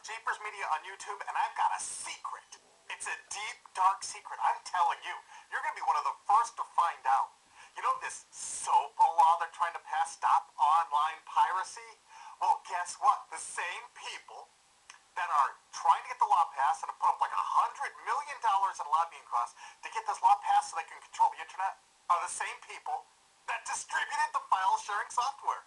Jeepersmedia on YouTube, and I've got a secret. It's a deep, dark secret. I'm telling you, you're going to be one of the first to find out. You know this SOPA law they're trying to pass, stop online piracy? Well, guess what? The same people that are trying to get the law passed and have put up like $100 million in lobbying costs to get this law passed so they can control the internet are the same people that distributed the file-sharing software.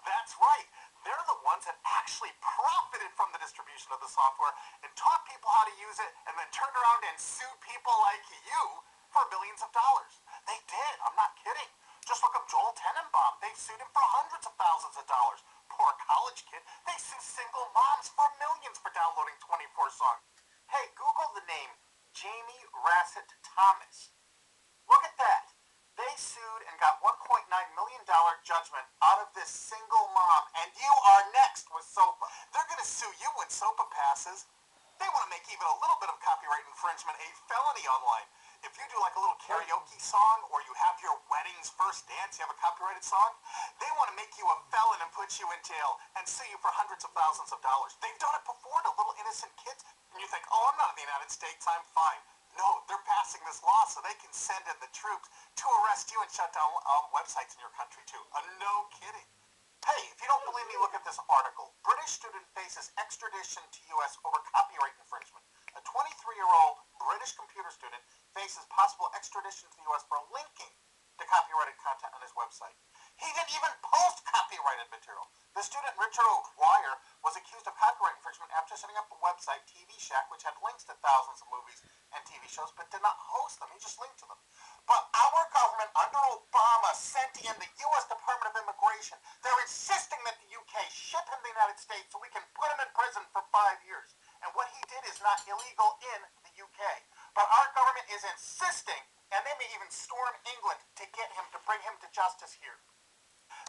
That's right. They're the ones that actually profited from the distribution of the software and taught people how to use it and then turned around and sued people like you for billions of dollars. They did. I'm not kidding. Just look up Joel Tenenbaum. They sued him for hundreds of thousands of dollars. Poor college kid. They sued single moms for millions for downloading 24 songs. Hey, Google the name Jamie Rassett Thomas. Look at that. They sued and got $1.9 million judgment out of this single mom, and you are next with SOPA. They're going to sue you when SOPA passes. They want to make even a little bit of copyright infringement a felony online. If you do like a little karaoke song, or you have your wedding's first dance, you have a copyrighted song, they want to make you a felon and put you in jail and sue you for hundreds of thousands of dollars. They've done it before to little innocent kids, and you think, oh, I'm not in the United States, I'm fine. No, they're passing this law so they can send in the troops to arrest you and shut down websites in your country too. No kidding. Hey, if you don't believe me, look at this article. British student faces extradition to U.S. over copyright infringement. A 23-year-old British computer student faces possible extradition to the U.S. for linking to copyrighted content on his website. He didn't even post copyrighted material. The student, Richard O'Dwyer, was accused of copyright infringement after setting up a website, TV Shack, which had links to thousands of movies and TV shows, but did not host them. He just linked to them. But our government, under Obama, sent in the U.S. Department of Immigration. They're insisting that the UK ship him to the United States so we can put him in prison for 5 years. And what he did is not illegal in the UK. But our government is insisting, and they may even storm England to get him, to bring him to justice here.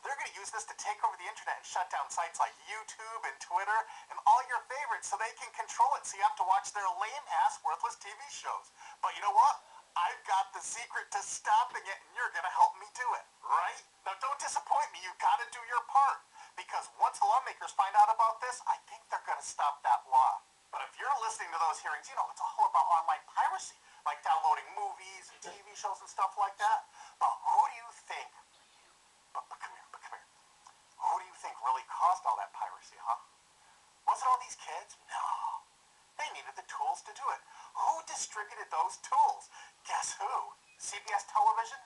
They're going to use this to take over the internet and shut down sites like YouTube and Twitter and all your favorites so they can control it. So you have to watch their lame-ass, worthless TV shows. But you know what? I've got the secret to stopping it, and you're going to help me do it, right? Now, don't disappoint me. You've got to do your part. Because once the lawmakers find out about this, I think they're going to stop that law. But if you're listening to those hearings, you know, it's all about online piracy, like downloading movies and TV shows and stuff like that. But who do you think... But come here. Who do you think really caused all that piracy, huh? Was it all these kids? No. They needed the tools to do it. Who distributed those tools? Guess who? CBS Television?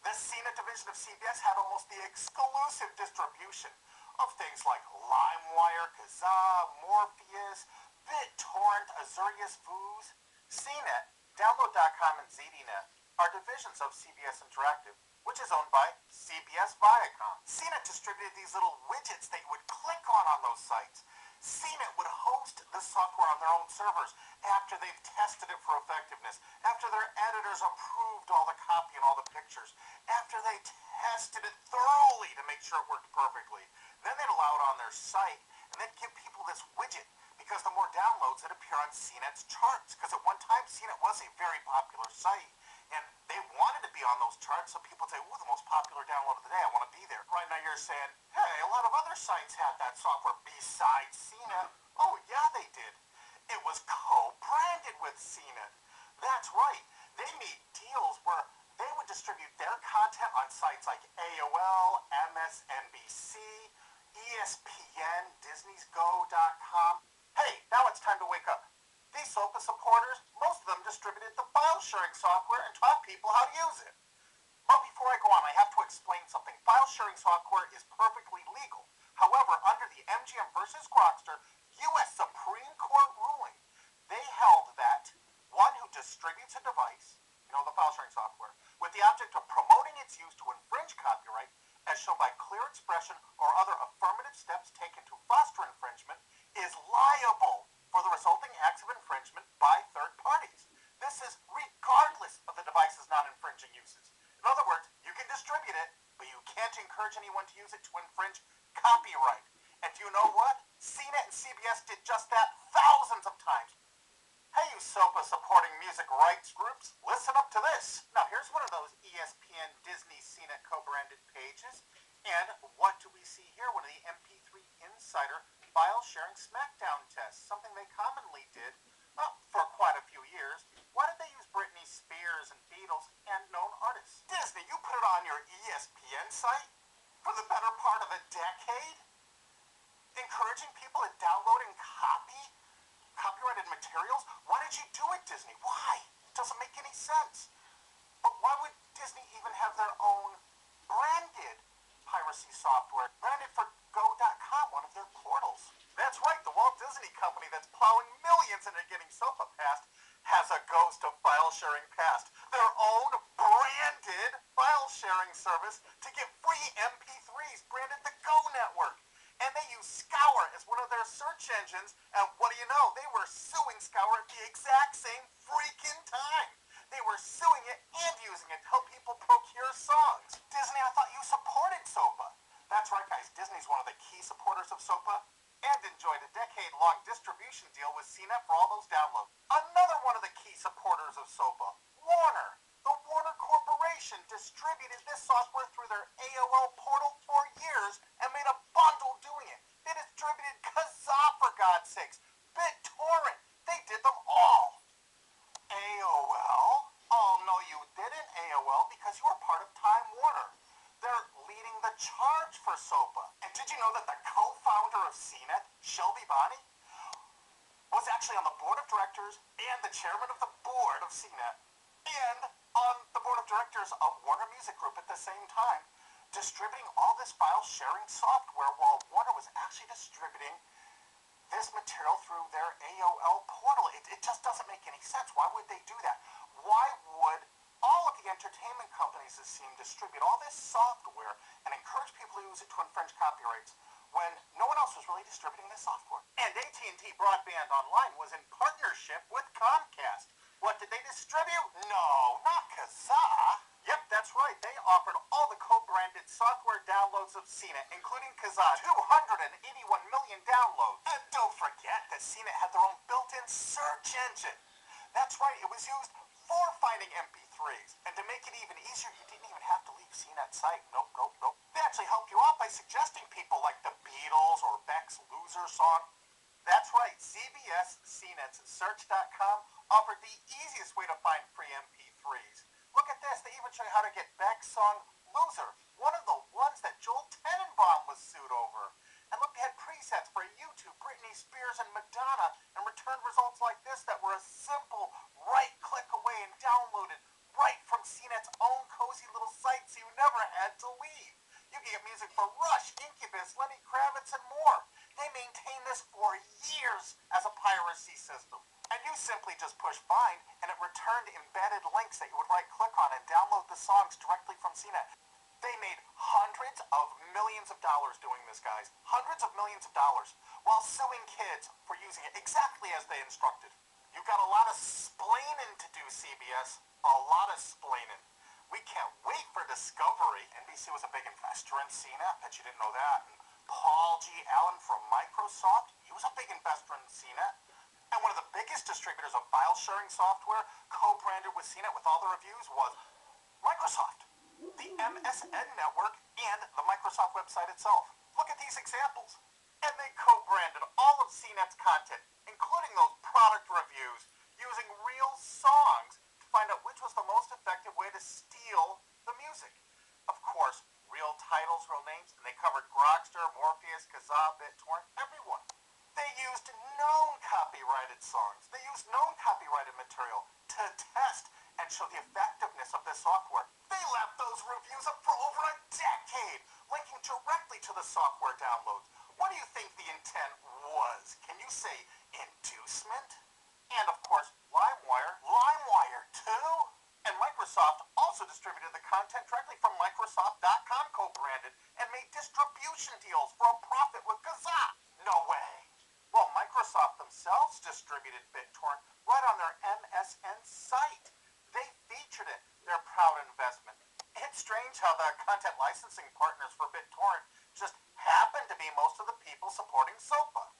The CNET division of CBS had almost the exclusive distribution of things like LimeWire, Kazaa, Morpheus, BitTorrent, Azurius Foods. CNET, Download.com, and ZDNet are divisions of CBS Interactive, which is owned by CBS Viacom. CNET distributed these little widgets that you would click on those sites. CNET would host the software on their own servers after they've tested it for effectiveness, after their editors approved all the copy and all the pictures, after they tested it thoroughly to make sure it worked perfectly. Then they'd allow it on their site, and they'd give people this widget, because the more downloads that appear on CNET's charts, because at one time CNET was a very popular site, and they wanted to be on those charts, so people would say, ooh, the most popular download of the day, I want to be there. Right now you're saying, hey, a lot of other sites had that software besides CNET. Oh, yeah, they did. It was co-branded with CNET. That's right. They made deals where they would distribute their content on sites like AOL, MSNBC, ESPN, Disney'sGo.com. Hey, now it's time to wake up. These SOPA supporters, most of them distributed the file-sharing software and taught people how to use it. But before I go on, I have to explain something. File-sharing software is perfectly legal. However, under the MGM versus Grokster U.S. Supreme Court ruling, they held that one who distributes a device, you know, the file-sharing software, with the object of promoting its use to infringe copyright, as shown by clear expression or other affirmative steps taken to foster infringement, is liable for the resulting acts of infringement by third parties. This is regardless of the device's non-infringing uses. In other words, you can distribute it, but you can't encourage anyone to use it to infringe copyright. And do you know what? CNET and CBS did just that thousands of times. Hey, you SOPA supporting music rights groups, listen up to this. Now, here's one of those ESPN, Disney, CNET co-branded pages. And what do we see here? One of the MP3 Insider file sharing smackdown tests, something decade? Encouraging people to download and copy copyrighted materials? Why did you do it, Disney? Why? It doesn't make any sense. But why would Disney even have their own branded piracy software, branded for go.com, one of their portals? That's right, the Walt Disney Company that's plowing millions into getting SOPA passed has a ghost of file sharing past. Their own branded file sharing service to get free MP3s branded the Go Network. And they use Scour as one of their search engines, and what do you know? They were suing Scour at the exact same freaking time. They were suing it and using it to help people procure songs. Disney, I thought you supported SOPA. That's right, guys. Disney's one of the key supporters of SOPA and enjoyed a decade-long distribution deal with CNET for all those downloads. Another one of the key supporters of SOPA, Warner. The Warner Corporation distributed this software through their AOL portal for years and made a bundle doing it. They distributed Kazaa, for God's sakes, BitTorrent. They did them all. AOL? Oh, no, you didn't, AOL, because you were part of Time Warner. They're leading the charge for SOPA. And did you know that the co-founder of CNET, Shelby Bonney, was actually on the board of directors and the chairman of the board of CNET and on the board of directors of Warner Music Group at the same time, distributing all this file sharing software while Warner was actually distributing this material through their AOL portal. It just doesn't make any sense. Why would they do that? Why would all of the entertainment companies, it seemed, distribute all this software and encourage people to use it to infringe copyrights when no one else was really distributing this software? And AT&T Broadband Online was in partnership with Comcast. What did they distribute? No, not Kazaa. Yep, that's right. They offered all the co-branded software downloads of CNET, including Kazaa, 281 million downloads. And don't forget that CNET had their own built-in search engine. That's right, it was used for finding MP3s. And to make it even easier, you didn't even have to leave CNET's site. Nope. They actually helped you out by suggesting people like the Beatles or Beck's Loser song. That's right, CBS CNET's Search.com offered the easiest way to find free MP3s. Look at this, they even show you how to get Beck's song Loser, one of the ones that Joel Tenenbaum was sued over. And look, they had presets for YouTube, Britney Spears, and Madonna, and returned results like this that were a simple right-click away and downloaded right from CNET's own cozy little site, so you never had to leave. You can get music for Rush, Incubus, Lenny Kravitz, and more. They maintained this for years as a piracy system. And you simply just push find, and it returned embedded links that you would right-click on and download the songs directly from CNET. They made hundreds of millions of dollars doing this, guys. Hundreds of millions of dollars, while suing kids for using it exactly as they instructed. You've got a lot of splaining to do, CBS. A lot of splaining. We can't wait for Discovery. NBC was a big investor in CNET. Bet you didn't know that. And Paul G. Allen from Microsoft, he was a big investor in CNET. And one of the biggest distributors of file-sharing software co-branded with CNET with all the reviews was Microsoft, the MSN network, and the Microsoft website itself. Look at these examples. And they co-branded all of CNET's content, including those product reviews, using real songs to find out which was the most effective way to steal the music. Of course, real titles, real names, and they covered Grokster, Morpheus, Kazaa, BitTorrent, everyone. They used known copyrighted songs. They used known copyrighted material to test and show the effectiveness of this software. They left those reviews up for over a decade, linking directly to the software downloads. What do you think the intent was? Can you say inducement? And of course, LimeWire. LimeWire too? And Microsoft also distributed the content directly from Microsoft.com co-branded and made distribution deals for a profit with Kazaa. No way. Well, Microsoft themselves distributed BitTorrent right on their MSN site. They featured it, their proud investment. It's strange how the content licensing partners for BitTorrent just happen to be most of the people supporting SOPA.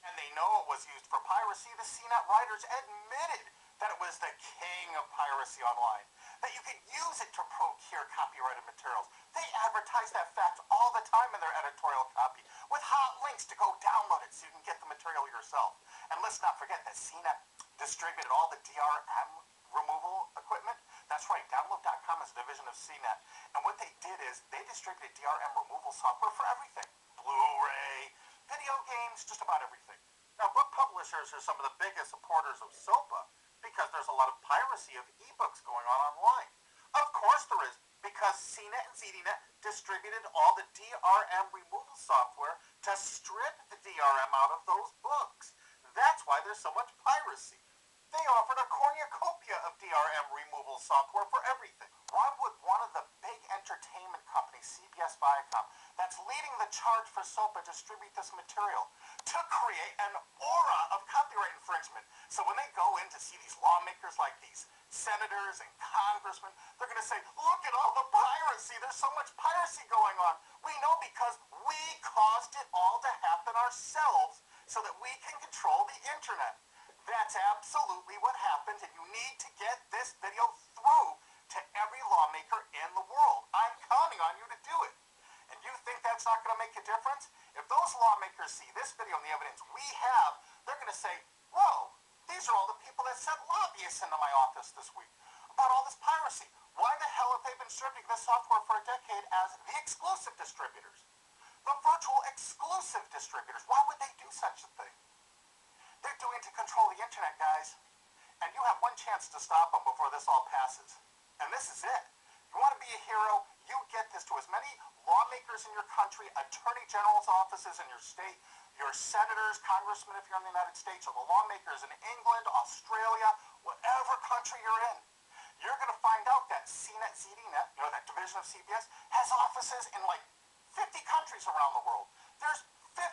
And they know it was used for piracy. The CNET writers admitted that it was the king of piracy online, that you could use it to procure copyrighted materials. They advertise that fact all the time in their editorial copy with hot links to go download it so you can get the material yourself. And let's not forget that CNET distributed all the DRM removal equipment. That's right, Download.com is a division of CNET. And with what they did is they distributed DRM removal software for everything. Blu-ray, video games, just about everything. Now, book publishers are some of the biggest supporters of SOPA because there's a lot of piracy of ebooks going on online. Of course there is, because CNET and ZDNet distributed all the DRM removal software to strip the DRM out of those books. That's why there's so much piracy. They offered a cornucopia of DRM removal software for everything. Why would one of the big entertainment companies, CBS Viacom, that's leading the charge for SOPA distribute this material? To create an aura of copyright infringement. So when they go in to see these lawmakers like these senators and congressmen, they're going to say, look at all the piracy. There's so much piracy going on. We know because we caused it all to happen ourselves so that we can control the internet. That's absolutely what happened, and you need to get this video through to every lawmaker in the world. I'm counting on you to do it. And you think that's not going to make a difference? If those lawmakers see this video and the evidence we have, they're going to say, whoa, these are all the people that sent lobbyists into my office this week about all this piracy. Why the hell have they been distributing this software for a decade as the exclusive distributors? The virtual exclusive distributors. Why would they do such a thing? They're doing it to control the internet, guys. And you have one chance to stop them before this all passes. And this is it. You want to be a hero, you get this to as many lawmakers in your country, attorney general's offices in your state, your senators, congressmen if you're in the United States, or the lawmakers in England, Australia, whatever country you're in. You're going to find out that CNET, ZDNet, that division of CBS, has offices in like 50 countries around the world. There's 50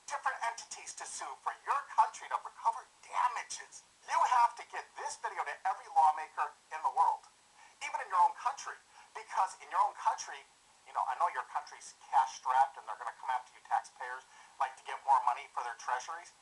different entities to sue for your country to recover damages. You have to get this video to every lawmaker in the world, even in your own country, because in your own country, I know your country's cash-strapped and they're going to come after you taxpayers like to get more money for their treasuries.